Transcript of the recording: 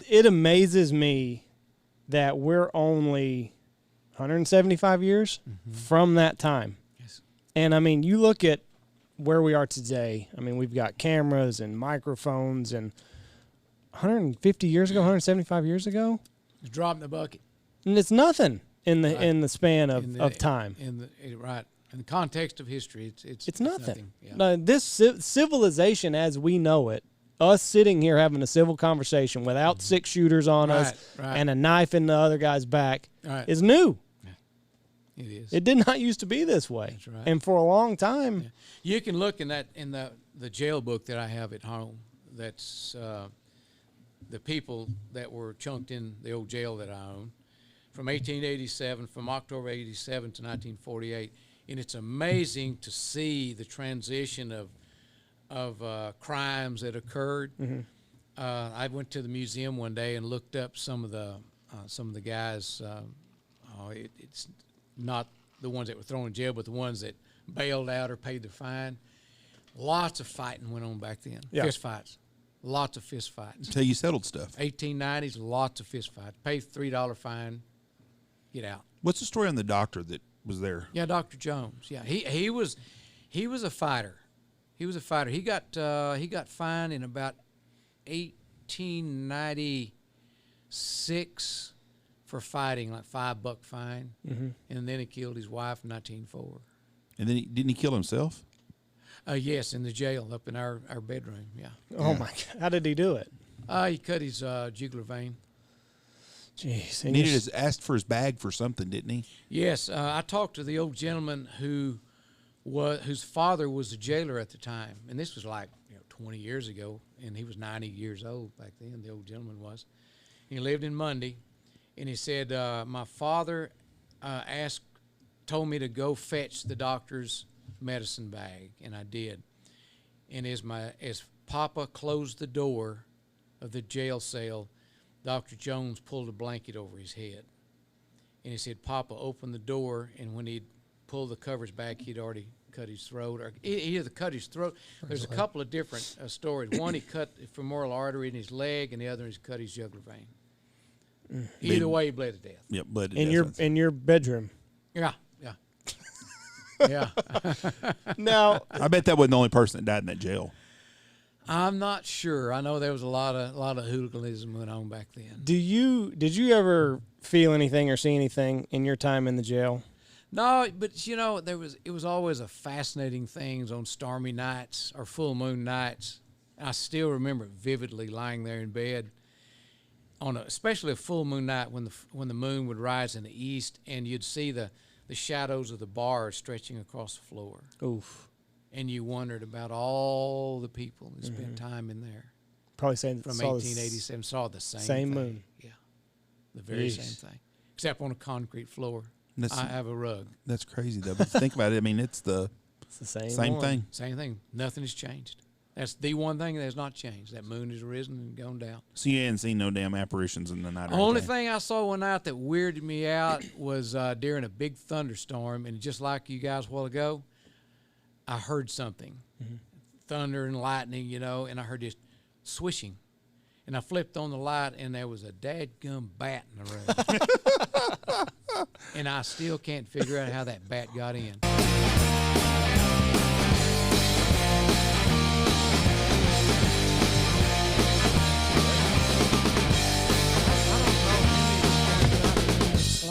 it amazes me that we're only 175 years from that time. Yes. And, I mean, you look at where we are today. I mean, we've got cameras and microphones, and 150 years ago, 175 years ago, It's dropping the bucket. and it's nothing in the span of time. In the context of history, It's nothing. Yeah. No, this civilization as we know it, us sitting here having a civil conversation without 6 shooters on us and a knife in the other guy's back is new. It is. It did not used to be this way. That's right. And for a long time. Yeah. You can look in the jail book that I have at home. That's the people that were chunked in the old jail that I own from 1887, from October 87 to 1948. And it's amazing to see the transition of crimes that occurred. I went to the museum one day and looked up some of the guys. It's not the ones that were thrown in jail, but the ones that bailed out or paid their fine. Lots of fighting went on back then. Yeah. Fist fights. Lots of fist fights. Until you settled stuff. 1890s, lots of fist fights. Pay $3 fine, get out. What's the story on the doctor that was there? Yeah, Dr. Jones. Yeah, he was a fighter. He was a fighter. He got fined in about 1896 for fighting, like $5 fine, and then he killed his wife in 1904. And then didn't he kill himself? Yes, in the jail up in our bedroom. Yeah. Oh my God! How did he do it? He cut his jugular vein. Jeez. He asked for his bag for something, didn't he? Yes, I talked to the old gentleman whose father was a jailer at the time, and this was like 20 years ago, and he was 90 years old back then. The old gentleman was. He lived in Mundy, and he said, "My father told me to go fetch the doctor's medicine bag," and I did. And as Papa closed the door of the jail cell, Dr. Jones pulled a blanket over his head. And he said, "Papa opened the door," and when he'd pulled the covers back, he'd already cut his throat, or he had cut his throat. There's a couple of different stories. One, he cut the femoral artery in his leg, and the other, he cut his jugular vein. Either way, he bled to death. Yep, bled to death. In your bedroom. Yeah. Yeah. Now, I bet that wasn't the only person that died in that jail. I'm not sure. I know there was a lot of hooliganism going on back then. did you ever feel anything or see anything in your time in the jail? No, but it was always a fascinating thing on stormy nights or full moon nights. I still remember vividly lying there in bed on especially a full moon night when the moon would rise in the east and you'd see the shadows of the bars stretching across the floor. Oof. And you wondered about all the people who spent time in there. Probably saying From 1887, saw the same thing. moon. Yeah, the very same thing, except on a concrete floor. I have a rug. That's crazy, though. But think about it. I mean, it's the same thing. Same thing. Nothing has changed. That's the one thing that has not changed. That moon has risen and gone down. So you hadn't seen no damn apparitions in the night? The only thing I saw one night that weirded me out was during a big thunderstorm, and just like you guys a while ago, I heard something, thunder and lightning, and I heard this swishing. And I flipped on the light, and there was a dadgum bat in the room. And I still can't figure out how that bat got in.